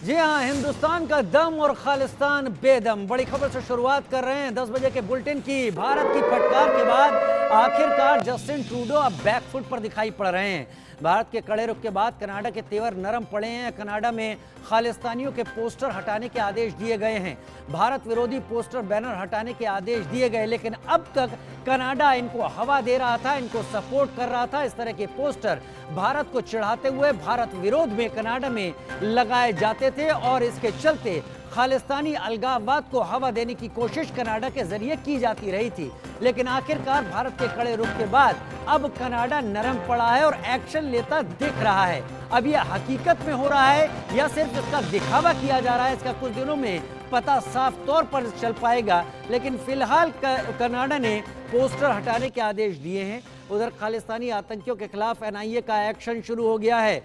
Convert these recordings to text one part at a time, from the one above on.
जी हाँ, हिंदुस्तान का दम और खालिस्तान बेदम। बड़ी खबर से शुरुआत कर रहे हैं 10 बजे के बुलेटिन की। भारत की फटकार के बाद आखिरकार जस्टिन ट्रूडो अब बैकफुट पर दिखाई पड़ रहे हैं। भारत के कड़े रुख के बाद कनाडा के तेवर नरम पड़े हैं। कनाडा में खालिस्तानियों के पोस्टर हटाने के आदेश दिए गए हैं। भारत विरोधी पोस्टर बैनर हटाने के आदेश दिए गए, लेकिन अब तक कनाडा इनको हवा दे रहा था, इनको सपोर्ट कर रहा था। इस तरह के पोस्टर भारत को चिढ़ाते हुए भारत विरोध में कनाडा में लगाए जाते थे और इसके चलते खालिस्तानी अलगाववाद को हवा देने की कोशिश कनाडा के जरिए की जाती रही थी। लेकिन आखिरकार भारत के कड़े रुख के बाद अब कनाडा नरम पड़ा है और एक्शन लेता दिख रहा है। अब यह हकीकत में हो रहा है या सिर्फ इसका दिखावा किया जा रहा है, इसका कुछ दिनों में पता साफ तौर पर चल पाएगा। लेकिन फिलहाल कनाडा ने पोस्टर हटाने के आदेश दिए हैं। उधर खालिस्तानी आतंकियों के खिलाफ एनआईए का एक्शन शुरू हो गया है।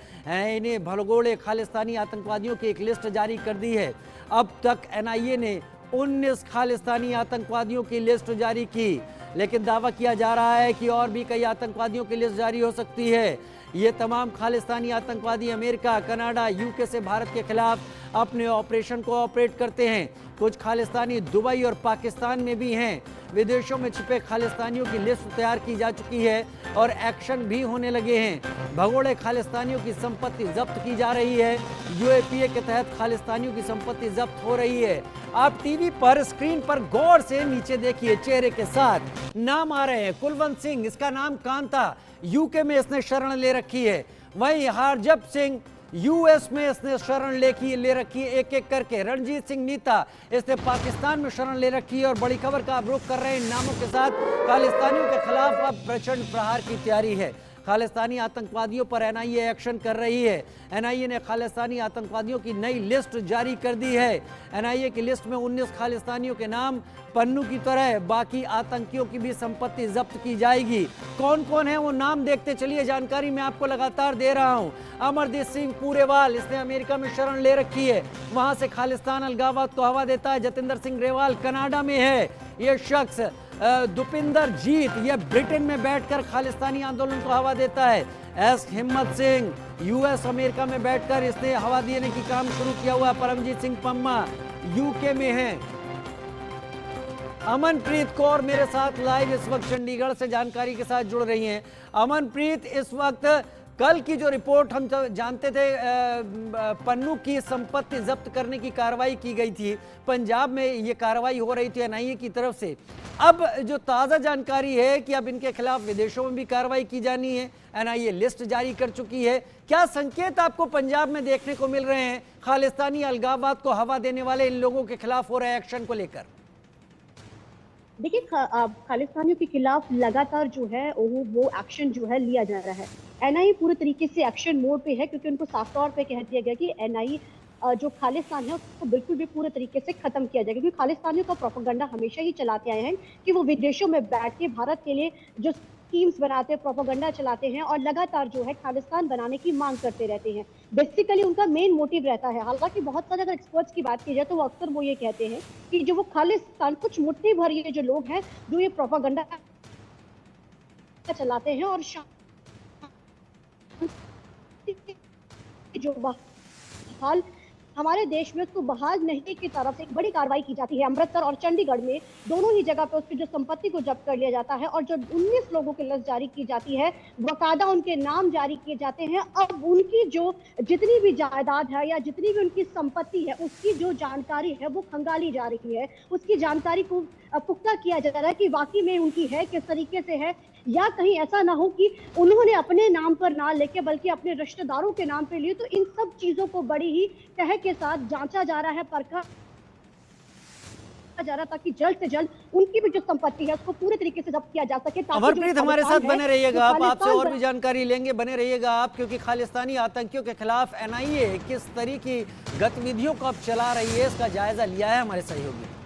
इन्हें भगोड़े खालिस्तानी आतंकवादियों की एक लिस्ट जारी कर दी है। अब तक एनआईए ने 19 खालिस्तानी आतंकवादियों की लिस्ट जारी की, लेकिन दावा किया जा रहा है कि और भी कई आतंकवादियों की लिस्ट जारी हो सकती है। ये तमाम खालिस्तानी आतंकवादी अमेरिका, कनाडा, यूके से भारत के खिलाफ अपने ऑपरेशन को ऑपरेट करते हैं। कुछ खालिस्तानी दुबई और पाकिस्तान में भी हैं। विदेशों में छिपे खालिस्तानियों की लिस्ट तैयार की जा चुकी है और एक्शन भी होने लगे हैं। भगोड़े खालिस्तानियों की संपत्ति जब्त की जा रही है। यूएपीए के तहत खालिस्तानियों की संपत्ति जब्त हो रही है। आप टीवी पर स्क्रीन पर गौर से नीचे देखिए, चेहरे के साथ नाम आ रहे हैं। कुलवंत सिंह, इसका नाम कान था, यूके में इसने शरण ले रखी है। वहीं हरजप सिंह यूएस में इसने शरण ले रखी है एक एक करके। रणजीत सिंह नीता, इसने पाकिस्तान में शरण ले रखी है। और बड़ी खबर का आप रुख कर रहे हैं इन नामों के साथ। खालिस्तानियों के खिलाफ अब प्रचंड प्रहार की तैयारी है। खालिस्तानी आतंकवादियों पर एनआईए एक्शन कर रही है। एनआईए ने खालिस्तानी आतंकवादियों की नई लिस्ट जारी कर दी है। एनआईए की लिस्ट में 19 खालिस्तानियों के नाम पन्नू की तरह बाकी आतंकियों की भी संपत्ति जब्त की जाएगी। कौन कौन है वो नाम देखते चलिए, जानकारी मैं आपको लगातार दे रहा हूं। अमरदीप सिंह पूरेवाल, इसने अमेरिका में शरण ले रखी है, वहां से खालिस्तान अलगाववाद को हवा देता है। जतेंद्र सिंह रेवाल कनाडा में है ये शख्स। दुपिंदर जीत, यह ब्रिटेन में बैठकर खालिस्तानी आंदोलन को हवा देता है। एस हिम्मत सिंह, यूएस अमेरिका में बैठकर इसने हवा देने की काम शुरू किया हुआ। परमजीत सिंह पम्मा यूके में है। अमनप्रीत कौर मेरे साथ लाइव इस वक्त चंडीगढ़ से जानकारी के साथ जुड़ रही हैं। अमनप्रीत, इस वक्त कल की जो रिपोर्ट हम जानते थे, पन्नू की संपत्ति जब्त करने की कार्रवाई की गई थी, पंजाब में ये कार्रवाई हो रही थी एनआईए की तरफ से। अब जो ताज़ा जानकारी है कि अब इनके खिलाफ विदेशों में भी कार्रवाई की जानी है, एनआईए लिस्ट जारी कर चुकी है। क्या संकेत आपको पंजाब में देखने को मिल रहे हैं खालिस्तानी अलगाववाद को हवा देने वाले इन लोगों के खिलाफ हो रहे एक्शन को लेकर? देखिए, खालिस्तानियों के खिलाफ लगातार जो है वो एक्शन जो है लिया जा रहा है। एनआईए पूरे तरीके से एक्शन मोड पे है, क्योंकि उनको साफ तौर पे कह दिया गया कि एनआईए जो खालिस्तान है उसको बिल्कुल भी पूरे तरीके से खत्म किया जाएगा। क्योंकि खालिस्तानियों का प्रोपेगेंडा हमेशा ही चलाते आए हैं कि वो विदेशों में बैठ के भारत के लिए जो स्कीम्स बनाते हैं, प्रोपेगेंडा चलाते हैं और लगातार जो है खालिस्तान बनाने की मांग करते रहते हैं। बेसिकली उनका मेन मोटिव रहता है। हालांकि बहुत सारे अगर एक्सपर्ट्स की बात की जाए तो वो अक्सर वो ये कहते हैं कि जो वो खालिस्तान, कुछ मुट्ठी भर ये जो लोग हैं जो ये प्रोपेगेंडा चलाते हैं और जो बहाल हमारे देश में उसको बहाल नहीं की तरफ से एक बड़ी कार्रवाई की जाती है। अमृतसर और चंडीगढ़ में दोनों ही जगह पे उसकी जो संपत्ति को जब्त कर लिया जाता है और जो 19 लोगों की लिस्ट जारी की जाती है, बकायदा उनके नाम जारी किए जाते हैं। अब उनकी जो जितनी भी जायदाद है या जितनी भी उनकी संपत्ति है उसकी जो जानकारी है वो खंगाली जा रही है। उसकी जानकारी को पुख्ता किया जा रहा है कि वाकई में उनकी है, किस तरीके से है, या कहीं ऐसा ना हो कि उन्होंने अपने नाम पर ना लेके बल्कि अपने रिश्तेदारों के नाम पे लिए। तो इन सब चीजों को बड़ी ही तह के साथ जांचा जा रहा है, परखा जा रहा, ताकि जल्द से जल्द उनकी भी जो संपत्ति है उसको पूरे तरीके से जब्त किया जा सके। अमरप्रीत, हमारे साथ बने रहिएगा आप, आपसे और भी जानकारी लेंगे, बने रहिएगा आप, क्योंकि खालिस्तानी आतंकियों के खिलाफ एनआईए किस तरह की गतिविधियों को अब चला रही है इसका जायजा लिया है हमारे सहयोगी।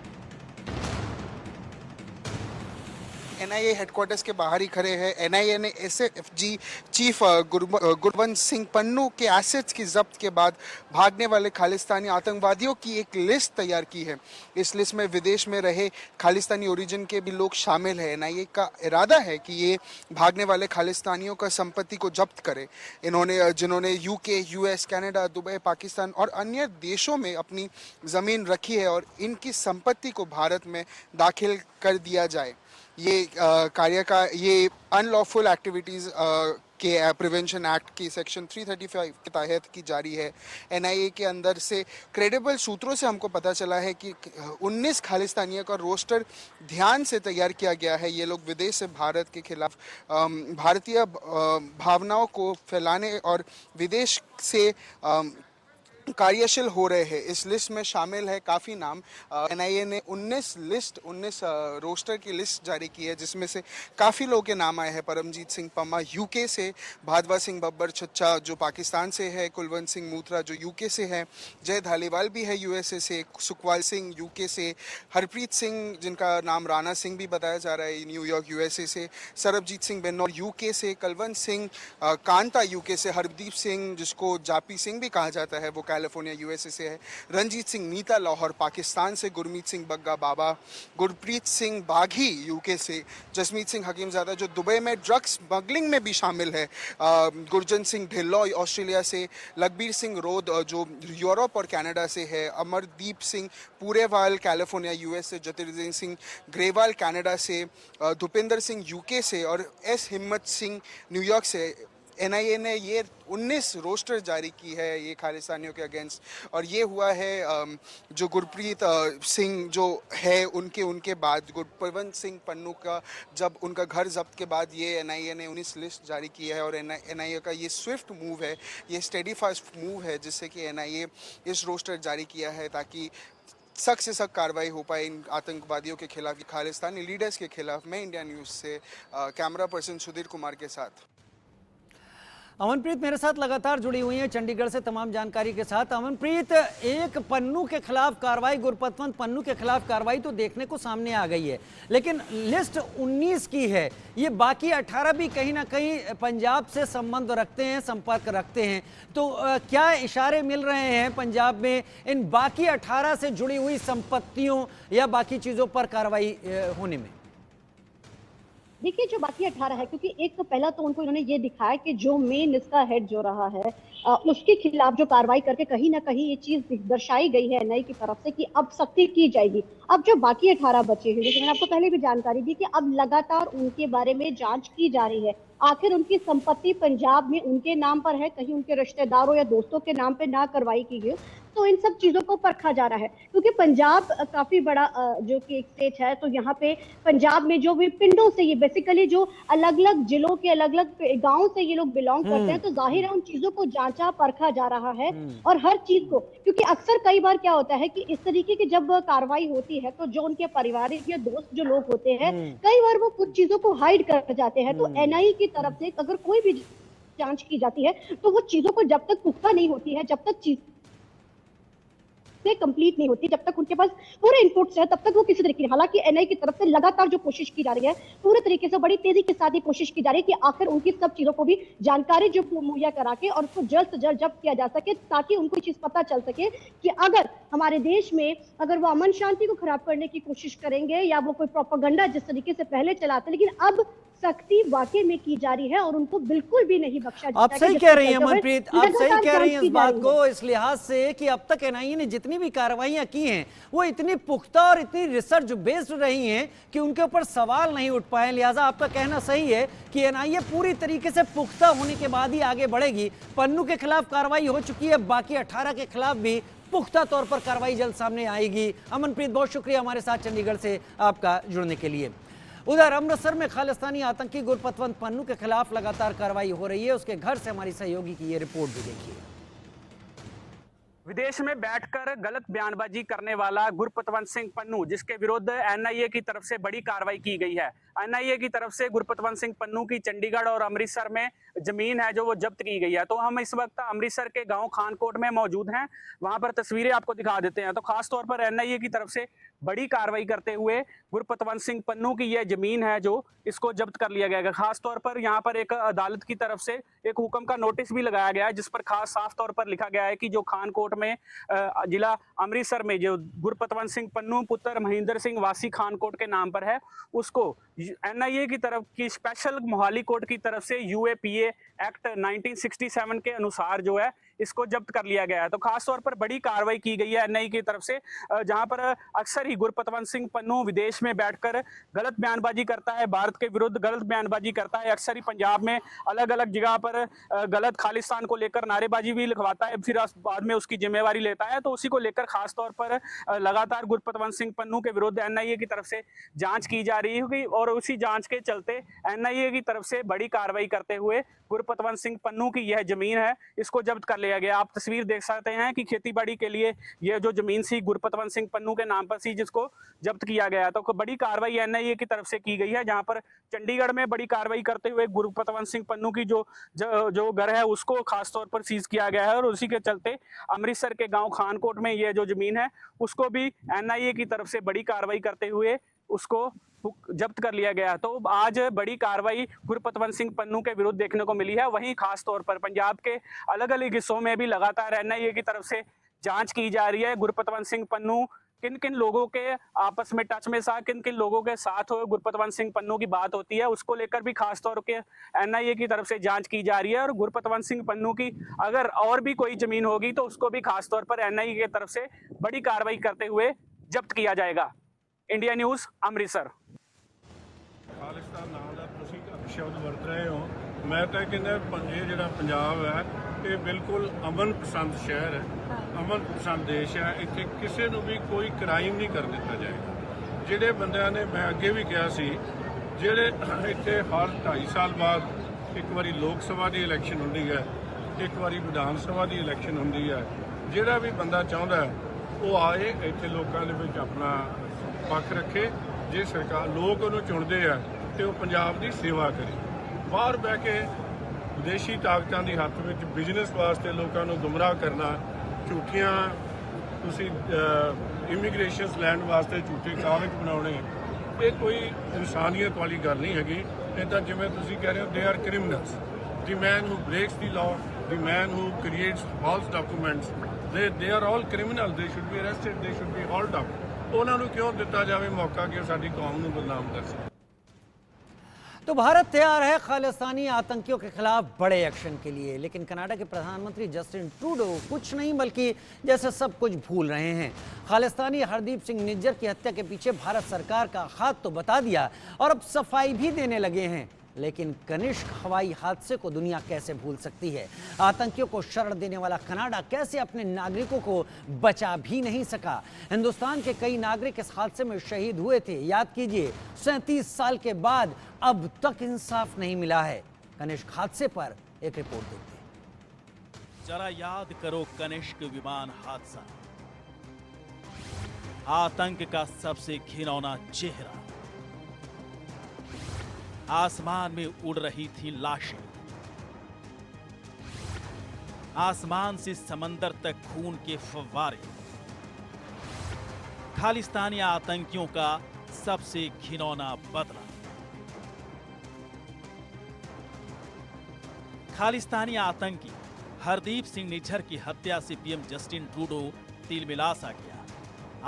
एनआईए हेडक्वार्टर्स के बाहर ही खड़े हैं। एनआईए ने एसएफजी चीफ गुरवंत सिंह पन्नू के एसेट्स की जब्त के बाद भागने वाले खालिस्तानी आतंकवादियों की एक लिस्ट तैयार की है। इस लिस्ट में विदेश में रहे खालिस्तानी ओरिजिन के भी लोग शामिल हैं। एनआईए का इरादा है कि ये भागने वाले खालिस्तानियों का संपत्ति को जब्त करे। जिन्होंने UK, US, Canada, Dubai, Pakistan और अन्य देशों में अपनी जमीन रखी है और इनकी संपत्ति को भारत में दाखिल कर दिया जाए। ये अनलॉफुल एक्टिविटीज के प्रिवेंशन एक्ट की सेक्शन 335 के तहत की जारी है। एनआईए के अंदर से क्रेडिबल सूत्रों से हमको पता चला है कि 19 खालिस्तानियों का रोस्टर ध्यान से तैयार किया गया है। ये लोग विदेश से भारत के खिलाफ भारतीय भावनाओं को फैलाने और विदेश से कार्यशील हो रहे हैं। इस लिस्ट में शामिल है काफ़ी नाम। एनआईए ने 19 रोस्टर की लिस्ट जारी की है, जिसमें से काफ़ी लोगों के नाम आए हैं। परमजीत सिंह पम्मा यूके से, भादवा सिंह बब्बर छच्चा जो पाकिस्तान से है, कुलवंत सिंह मूत्रा जो यूके से है, जय धालीवाल भी है यूएसए से, सुखवाल सिंह यूके से, हरप्रीत सिंह जिनका नाम राणा सिंह भी बताया जा रहा है न्यूयॉर्क यूएसए से, सरबजीत सिंह बेन्नौर यूके से, कलवंत सिंह कांता यूके से, हरदीप सिंह जिसको जापी सिंह भी कहा जाता है वो कैलिफोर्निया यूएसए से है, रंजीत सिंह नीता लाहौर पाकिस्तान से, गुरमीत सिंह बग्गा बाबा, गुरप्रीत सिंह बाघी यूके से, जसमीत सिंह हकीमजादा जो दुबई में ड्रग्स स्मगलिंग में भी शामिल है, गुरजन सिंह ढिल्लॉय ऑस्ट्रेलिया से, लखबीर सिंह रोद जो यूरोप और कनाडा से है, अमरदीप सिंह पूरेवाल कैलिफोर्निया यूएस से, ज्योतिर्दिन सिंह ग्रेवाल कनाडा से, भूपिंदर सिंह यूके से और एस हिम्मत सिंह न्यूयॉर्क से। एनआईए ने ये 19 रोस्टर जारी की है ये खालिस्तानियों के अगेंस्ट, और ये हुआ है जो गुरप्रीत सिंह जो है उनके बाद गुरपवंत सिंह पन्नू का जब उनका घर जब्त के बाद ये एनआईए ने 19 लिस्ट जारी की है। और एनआईए का ये स्विफ्ट मूव है, ये स्टेडी फास्ट मूव है, जिससे कि एनआईए इस रोस्टर जारी किया है ताकि सख्त से सख्त कार्रवाई हो पाए इन आतंकवादियों के खिलाफ, खालिस्तानी लीडर्स के खिलाफ। मैं इंडिया न्यूज़ से कैमरा पर्सन सुधीर कुमार के साथ। अमनप्रीत मेरे साथ लगातार जुड़ी हुई हैं चंडीगढ़ से तमाम जानकारी के साथ। अमनप्रीत, एक पन्नू के खिलाफ कार्रवाई, गुरपतवंत पन्नू के खिलाफ कार्रवाई तो देखने को सामने आ गई है, लेकिन लिस्ट 19 की है। ये बाकी 18 भी कहीं ना कहीं पंजाब से संबंध रखते हैं, संपर्क रखते हैं। तो क्या इशारे मिल रहे हैं पंजाब में इन बाकी 18 से जुड़ी हुई संपत्तियों या बाकी चीज़ों पर कार्रवाई होने में? देखिए, जो बाकी 18 है, क्योंकि एक तो पहला तो उनको इन्होंने ये दिखाया कि जो मेन इसका हेड जो रहा है उसके खिलाफ जो कार्रवाई करके कहीं ना कहीं ये चीज दर्शाई गई है एनआईए की तरफ से कि अब सख्ती की जाएगी। अब जो बाकी 18 बचे हैं, जैसे मैंने आपको पहले भी जानकारी दी कि अब लगातार उनके बारे में जांच की जा रही है। आखिर उनकी संपत्ति पंजाब में उनके नाम पर है, कहीं उनके रिश्तेदारों या दोस्तों के नाम पे ना कार्रवाई की गई, तो इन सब चीजों को परखा जा रहा है। क्योंकि पंजाब काफी बड़ा जो कि एक स्टेट है, तो यहाँ पे पंजाब में जो भी पिंडों से ये बेसिकली जो अलग अलग जिलों के अलग अलग गांव से ये लोग बिलोंग करते हैं, तो जाहिर है उन चीजों को जांचा परखा जा रहा है। और हर चीज को, क्योंकि अक्सर कई बार क्या होता है कि इस तरीके की जब कार्रवाई होती है तो जो उनके पारिवारिक या दोस्त जो लोग होते हैं, कई बार वो कुछ चीजों को हाइड कर जाते हैं। तो एनआईए की तरफ से अगर कोई भी जांच की जाती है तो वो चीजों को जब तक पुख्ता नहीं होती है, जब तक चीज कंप्लीट नहीं होती, जब तक उनके पास पूरे इनपुट्स है, तब तक वो किसी तरीके, हालांकि एनआईए की तरफ से लगातार जो कोशिश की जा रही है पूरे तरीके से बड़ी तेजी के साथ ही कोशिश की जा रही है कि आखिर उनकी सब चीजों को भी जानकारी जो मुहैया करा के और उसको जल्द से जल्द जब्त किया जा सके, ताकि उनको चीज पता चल सके कि अगर हमारे देश में अगर वो अमन शांति को खराब करने की कोशिश करेंगे या वो कोई प्रोपेगेंडा जिस तरीके से पहले चलाते, लेकिन अब सख्ती वाकई में की जा रही है और उनको बिल्कुल भी नहीं बख्शा जाता। आप सही कह रही हैं मनप्रीत, आप सही कह रही हैं इस बात को, इस लिहाज से कि अब तक एनआईए ने जितनी भी कार्रवाइयां की हैं वो इतनी पुख्ता और इतनी रिसर्च बेस्ड रही हैं कि उनके ऊपर सवाल नहीं उठ पाए। लिहाजा आपका कहना सही है कि एनआईए पूरी तरीके से पुख्ता होने के बाद ही आगे बढ़ेगी। पन्नू के खिलाफ कार्रवाई हो चुकी है, बाकी 18 के खिलाफ भी पुख्ता तौर पर कार्रवाई जल्द सामने आएगी। अमनप्रीत, बहुत शुक्रिया हमारे साथ चंडीगढ़ से आपका जुड़ने के लिए। उधर अमृतसर में खालिस्तानी आतंकी गुरपतवंत पन्नू के खिलाफ लगातार कार्रवाई हो रही है। उसके घर से हमारी सहयोगी की ये रिपोर्ट भी देखिए। विदेश में बैठकर गलत बयानबाजी करने वाला गुरपतवंत सिंह पन्नू, जिसके विरुद्ध एनआईए की तरफ से बड़ी कार्रवाई की गई है। एनआईए की तरफ से गुरपतवंत सिंह पन्नू की चंडीगढ़ और अमृतसर में जमीन है जो वो जब्त की गई है। तो हम इस वक्त अमृतसर के गांव खानकोट में मौजूद हैं, वहां पर तस्वीरें आपको दिखा देते हैं। तो खास तौर पर एनआईए की तरफ से बड़ी कार्रवाई करते हुए गुरपतवंत सिंह पन्नू की यह जमीन है जो इसको जब्त कर लिया गया है। खास तौर पर यहाँ पर एक अदालत की तरफ से एक हुक्म का नोटिस भी लगाया गया है, जिस पर खास साफ तौर पर लिखा गया है कि जो खानकोट में जिला अमृतसर में जो गुरपतवंत सिंह पन्नू पुत्र महेंद्र सिंह वासी खानकोट के नाम पर है, उसको एनआईए की तरफ की स्पेशल मोहाली कोर्ट की तरफ से यूएपीए एक्ट 1967 के अनुसार जो है इसको जब्त कर लिया गया है। तो खास तौर पर बड़ी कार्रवाई की गई है एनआईए की तरफ से, जहां पर अक्सर ही गुरपतवंत सिंह पन्नू विदेश में बैठकर गलत बयानबाजी करता है, भारत के विरुद्ध गलत बयानबाजी करता है। अक्सर ही पंजाब में अलग अलग जगह पर गलत खालिस्तान को लेकर नारेबाजी भी लिखवाता है, फिर बाद में उसकी जिम्मेवारी लेता है। तो उसी को लेकर खास तौर पर लगातार गुरपतवंत सिंह पन्नू के विरुद्ध एनआईए की तरफ से जांच की जा रही है और उसी जांच के चलते एनआईए की तरफ से बड़ी कार्रवाई करते हुए गुरपतवंत सिंह पन्नू की यह जमीन है इसको जब्त कर लिया गया। आप तस्वीर देख सकते हैं कि खेतीबाड़ी के लिए यह जो जमीन सी गुरपतवंत सिंह पन्नू के नाम पर सी, जिसको जब्त किया गया। तो बड़ी कार्रवाई एनआईए की तरफ से की गई है, जहां पर चंडीगढ़ में बड़ी कार्रवाई करते हुए गुरपतवंत सिंह पन्नू की जो घर है उसको खास तौर पर सीज किया गया है और उसी के चलते अमृतसर के गांव खानकोट में यह जो जमीन है उसको भी एनआईए की तरफ से बड़ी कार्रवाई करते हुए उसको जब्त कर लिया गया। तो आज बड़ी कार्रवाई गुरपतवंत सिंह पन्नू के विरुद्ध देखने को मिली है। वहीं खास तौर पर पंजाब के अलग अलग हिस्सों में भी लगातार एनआईए की तरफ से जांच की जा रही है। गुरपतवंत सिंह पन्नू किन किन लोगों के आपस में टच में सा किन किन लोगों के साथ गुरपतवंत सिंह पन्नू की बात होती है, उसको लेकर भी खास तौर के एनआईए की तरफ से जांच की जा रही है। और गुरपतवंत सिंह पन्नू की अगर और भी कोई जमीन होगी तो उसको भी खास तौर पर एनआईए की तरफ से बड़ी कार्रवाई करते हुए जब्त किया जाएगा। India news Amritsar. खालिस्तान नाम का तुसीं शब्द वरत रहे हो, मैं तो कहना ये जिहड़ा पंजाब है ये बिल्कुल अमन पसंद शहर है, अमन पसंद देश है। इत्थे किसी नूं भी कोई क्राइम नहीं कर दिता जाएगा। जिहड़े बंदियां ने मैं अगे भी कहा सी, जिहड़े इत्थे हर 2.5 साल बाद एक बारी लोक सभा की इलैक्शन हुंदी है, एक बारी विधान सभा की इलैक्शन हुंदी है, जिहड़ा भी बंदा चाहुंदा है वो आए इत्थे लोकां दे विच अपना पक्ष रखे। जे सरकार लोग उन्होंने चुनते हैं तो पंजाब की सेवा करे। बाहर बह के विदेशी ताकतों के हथ में बिजनेस वास्ते लोगों को गुमराह करना, झूठियां इमीग्रेशन लैंड वास्ते झूठे कागज बनाने, ये कोई इंसानियत वाली गल नहीं हैगी। ये तो जिवें तुसीं कह रहे हो they are criminals. The man who breaks the law, the man who creates false documents, they are all criminal. They should be arrested, they should be hold up. उन्होंने क्यों दिता जाए मौका कि साडी कौम नूं बदनाम कर सके। तो भारत तैयार है खालिस्तानी आतंकियों के खिलाफ बड़े एक्शन के लिए, लेकिन कनाडा के प्रधानमंत्री जस्टिन ट्रूडो कुछ नहीं बल्कि जैसे सब कुछ भूल रहे हैं। खालिस्तानी हरदीप सिंह निज्जर की हत्या के पीछे भारत सरकार का हाथ तो बता दिया और अब सफाई भी देने लगे हैं, लेकिन कनिष्क हवाई हादसे को दुनिया कैसे भूल सकती है। आतंकियों को शरण देने वाला कनाडा कैसे अपने नागरिकों को बचा भी नहीं सका। हिंदुस्तान के कई नागरिक इस हादसे में शहीद हुए थे। याद कीजिए, 37 साल के बाद अब तक इंसाफ नहीं मिला है। कनिष्क हादसे पर एक रिपोर्ट देखते हैं। जरा याद करो कनिष्क विमान हादसा, आतंक का सबसे घिनौना चेहरा। आसमान में उड़ रही थी लाशें, आसमान से समंदर तक खून के फव्वारे। खालिस्तानी आतंकियों का सबसे घिनौना बदला। खालिस्तानी आतंकी हरदीप सिंह निज्जर की हत्या से पीएम जस्टिन ट्रूडो तिलमिला सा गया।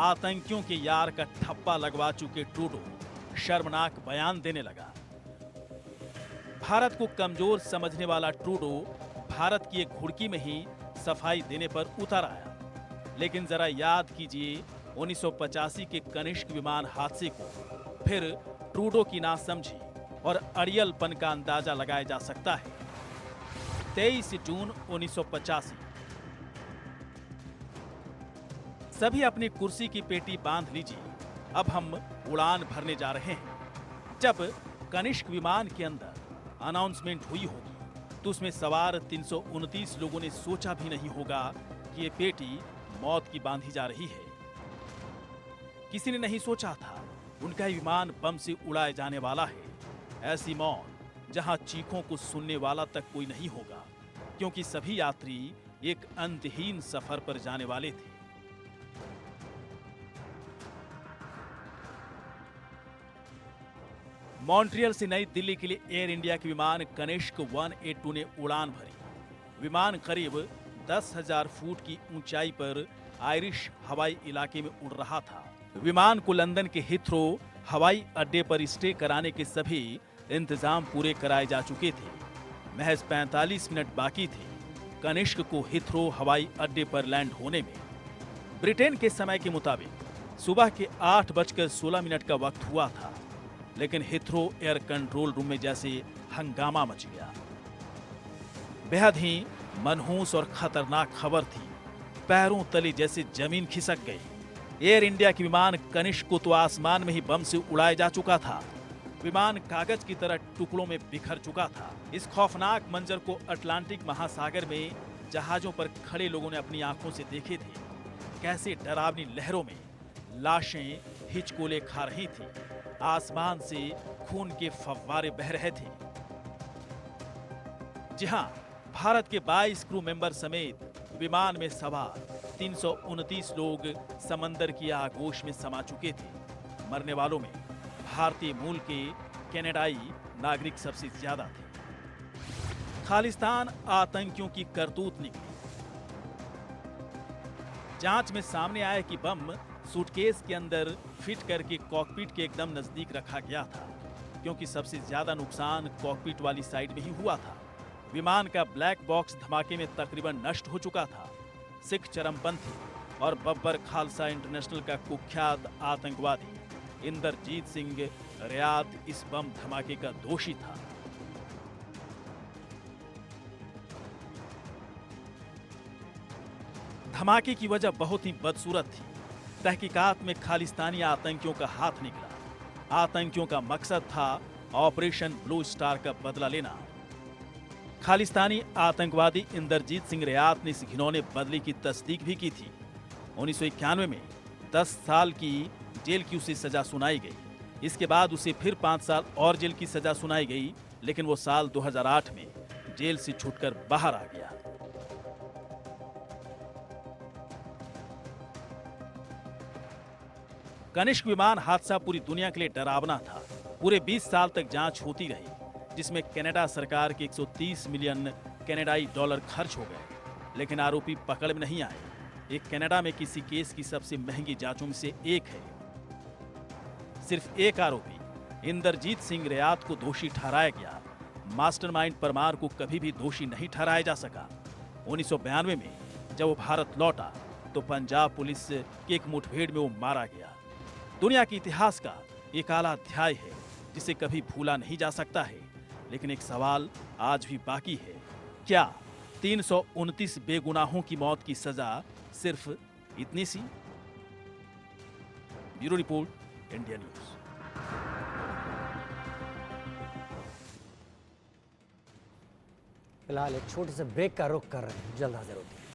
आतंकियों के यार का ठप्पा लगवा चुके ट्रूडो शर्मनाक बयान देने लगा। भारत को कमजोर समझने वाला ट्रूडो भारत की एक घुड़की में ही सफाई देने पर उतर आया। लेकिन जरा याद कीजिए 1985 के कनिष्क विमान हादसे को, फिर ट्रूडो की नासमझी और अड़ियलपन का अंदाजा लगाया जा सकता है। 23 जून 1985। सभी अपनी कुर्सी की पेटी बांध लीजिए, अब हम उड़ान भरने जा रहे हैं। जब कनिष्क विमान के अंदर अनाउंसमेंट हुई होगी तो उसमें सवार 329 लोगों ने सोचा भी नहीं होगा कि ये पेटी मौत की बांधी जा रही है। किसी ने नहीं सोचा था उनका विमान बम से उड़ाए जाने वाला है। ऐसी मौत जहां चीखों को सुनने वाला तक कोई नहीं होगा, क्योंकि सभी यात्री एक अंतहीन सफर पर जाने वाले थे। मॉन्ट्रियल से नई दिल्ली के लिए एयर इंडिया के विमान कनिष्क 182 ने उड़ान भरी। विमान करीब 10,000 फुट की ऊंचाई पर आयरिश हवाई इलाके में उड़ रहा था। विमान को लंदन के हिथ्रो हवाई अड्डे पर स्टे कराने के सभी इंतजाम पूरे कराए जा चुके थे। महज 45 मिनट बाकी थे कनिष्क को हिथ्रो हवाई अड्डे पर लैंड होने में। ब्रिटेन के समय के मुताबिक सुबह के 8:16 का वक्त हुआ था, लेकिन हिथ्रो एयर कंट्रोल रूम में जैसे हंगामा मच गया। बेहद ही मनहूस और खतरनाक खबर थी। पैरों तले जैसे जमीन खिसक गई। एयर इंडिया के विमान कनिष्क को तो आसमान में ही बम से उड़ाया जा चुका था। विमान कागज की तरह टुकड़ों में बिखर चुका था। इस खौफनाक मंजर को अटलांटिक महासागर में जहाजों पर खड़े लोगों ने अपनी आंखों से देखे थे। कैसे डरावनी लहरों में लाशें हिचकोले खा रही थी। आसमान से खून के फव्वारे बह रहे थे। जी हां, भारत के 22 क्रू मेंबर समेत विमान में सवार 329 लोग समंदर की आगोश में समा चुके थे। मरने वालों में भारतीय मूल के कनाडाई नागरिक सबसे ज्यादा थे। खालिस्तान आतंकियों की करतूत निकली। जांच में सामने आया कि बम सूटकेस के अंदर फिट करके कॉकपिट के एकदम नजदीक रखा गया था, क्योंकि सबसे ज्यादा नुकसान कॉकपिट वाली साइड में ही हुआ था। विमान का ब्लैक बॉक्स धमाके में तकरीबन नष्ट हो चुका था। सिख चरमपंथी और बब्बर खालसा इंटरनेशनल का कुख्यात आतंकवादी इंदरजीत सिंह रियाद इस बम धमाके का दोषी था। धमाके की वजह बहुत ही बदसूरत थी। तहकीकात में खालिस्तानी आतंकियों का हाथ निकला। आतंकियों का मकसद था ऑपरेशन ब्लू स्टार का बदला लेना। खालिस्तानी आतंकवादी इंदरजीत सिंह रियाद ने इस घिनौने बदले की तस्दीक भी की थी। 1991 में 10 साल की जेल की उसे सजा सुनाई गई। इसके बाद उसे फिर 5 साल और जेल की सजा सुनाई गई, लेकिन वो साल 2008 में जेल से छूटकर बाहर आ गया। कनिष्क विमान हादसा पूरी दुनिया के लिए डरावना था। पूरे 20 साल तक जांच होती रही, जिसमें कनाडा सरकार के 130 मिलियन कनाडाई डॉलर खर्च हो गए, लेकिन आरोपी पकड़ में नहीं आए। एक कनाडा में किसी केस की सबसे महंगी जांचों में से एक है। सिर्फ एक आरोपी इंदरजीत सिंह रियाद को दोषी ठहराया गया। मास्टरमाइंड परमार को कभी भी दोषी नहीं ठहराया जा सका। 1992 में जब वो भारत लौटा तो पंजाब पुलिस की एक मुठभेड़ में वो मारा गया। दुनिया के इतिहास का एक काला अध्याय है जिसे कभी भूला नहीं जा सकता है। लेकिन एक सवाल आज भी बाकी है, क्या 329 बेगुनाहों की मौत की सजा सिर्फ इतनी सी? Bureau report, India news. फिलहाल एक छोटे से ब्रेक का रुख कर रहे हैं, जल्द हाजिर होते हैं।